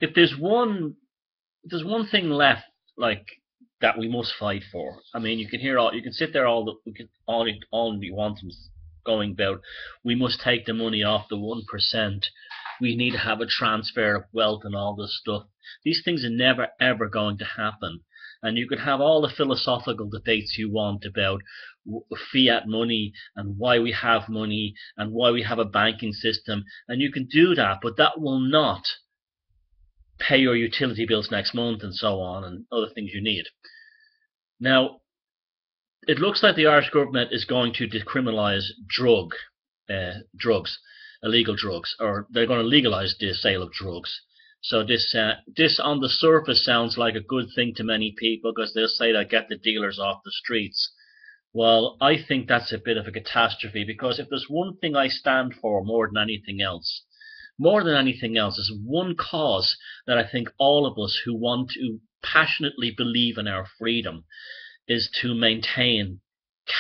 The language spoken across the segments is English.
if there's one thing left, like, that we must fight for. I mean, you can sit there all you want going about. We must take the money off the 1%. We need to have a transfer of wealth and all this stuff. These things are never ever going to happen. And you could have all the philosophical debates you want about fiat money and why we have money and why we have a banking system, and you can do that, but that will not pay your utility bills next month and so on and other things you need. Now, it looks like the Irish government is going to decriminalise drugs, illegal drugs, or they're going to legalise the sale of drugs. So this on the surface sounds like a good thing to many people because they'll say they'll get the dealers off the streets. Well, I think that's a bit of a catastrophe, because if there's one thing I stand for more than anything else, is one cause that I think all of us who want to passionately believe in our freedom is to maintain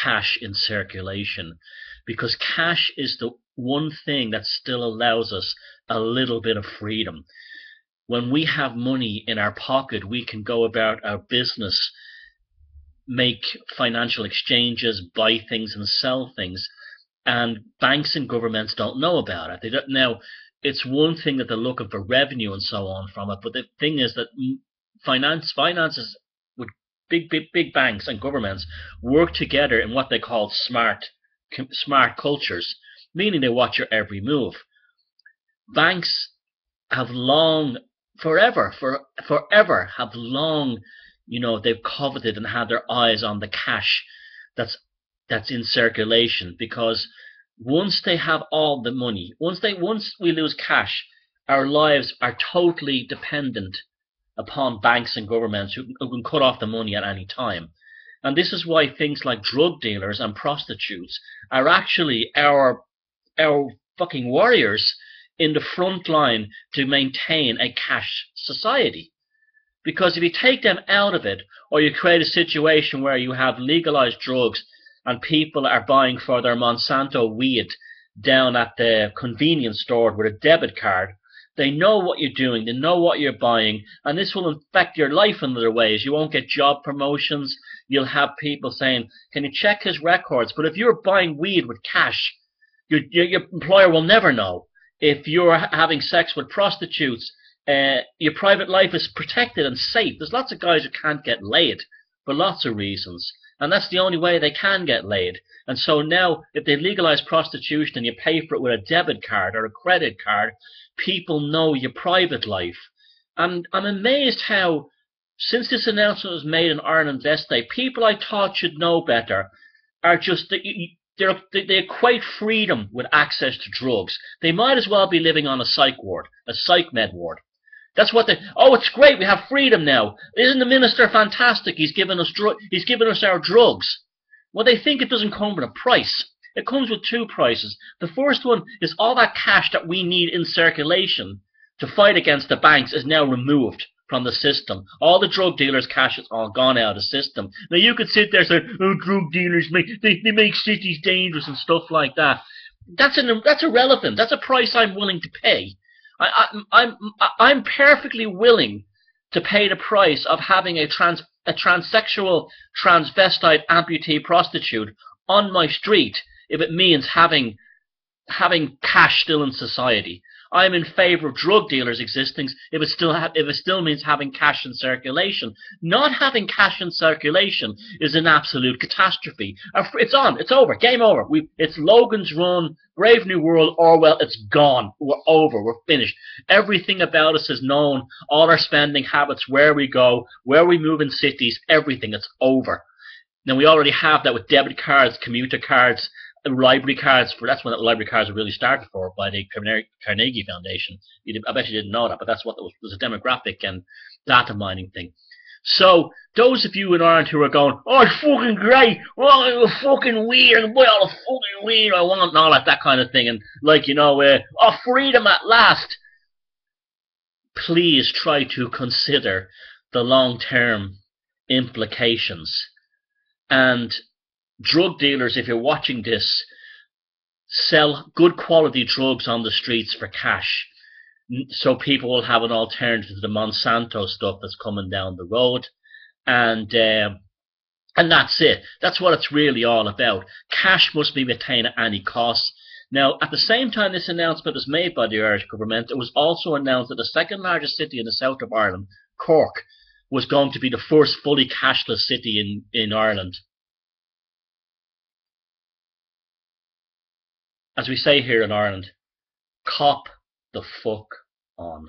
cash in circulation, because cash is the one thing that still allows us a little bit of freedom. When we have money in our pocket, we can go about our business, make financial exchanges, buy things and sell things, and banks and governments don't know about it. They don't. Now, it's one thing that they're looking for revenue and so on from it, but the thing is that finances with big banks and governments work together in what they call smart cultures, meaning they watch your every move. Banks have forever have long, they've coveted and had their eyes on the cash that's in circulation, because once they have all the money, once we lose cash, our lives are totally dependent upon banks and governments who can cut off the money at any time. And this is why things like drug dealers and prostitutes are actually our fucking warriors in the front line to maintain a cash society. Because if you take them out of it, or you create a situation where you have legalized drugs and people are buying for their Monsanto weed down at the convenience store with a debit card, they know what you're doing, they know what you're buying, and this will affect your life in other ways. You won't get job promotions. You'll have people saying, can you check his records? But if you're buying weed with cash, your employer will never know. If you're having sex with prostitutes, your private life is protected and safe. There's lots of guys who can't get laid for lots of reasons, and that's the only way they can get laid. And so now, if they legalize prostitution and you pay for it with a debit card or a credit card, people know your private life. And I'm amazed how, since this announcement was made in Ireland yesterday, people I thought should know better are just they equate freedom with access to drugs. They might as well be living on a psych med ward. That's what it's great, we have freedom now. Isn't the minister fantastic? He's given us our drugs. Well, they think it doesn't come with a price. It comes with two prices. The first one is all that cash that we need in circulation to fight against the banks is now removed from the system. All the drug dealers' cash is all gone out of the system. Now you could sit there and say, oh, drug dealers they make cities dangerous and stuff like that. That's irrelevant. That's a price I'm willing to pay. I'm perfectly willing to pay the price of having a transsexual, transvestite amputee prostitute on my street if it means having cash still in society. I'm in favor of drug dealers existing if it still means having cash in circulation. Not having cash in circulation is an absolute catastrophe. It's over, game over. It's Logan's Run, Brave New World, Orwell. It's gone. We're over. We're finished. Everything about us is known. All our spending habits, where we go, where we move in cities, everything. It's over. Now we already have that with debit cards, commuter cards, library cards. That's when the library cards were really started for by the Carnegie Foundation. I bet you didn't know that, but that's what it was a demographic and data mining thing. So those of you in Ireland who are going, oh, it's fucking great, oh, it's fucking weed, I can buy all the fucking weed I want, and all that kind of thing, and oh, freedom at last. Please try to consider the long-term implications. And drug dealers, if you're watching this, sell good quality drugs on the streets for cash. so people will have an alternative to the Monsanto stuff that's coming down the road, and that's it. That's what it's really all about. Cash must be retained at any cost. Now, at the same time this announcement was made by the Irish government, it was also announced that the second largest city in the south of Ireland, Cork, was going to be the first fully cashless city in Ireland. As we say here in Ireland, cop the fuck on.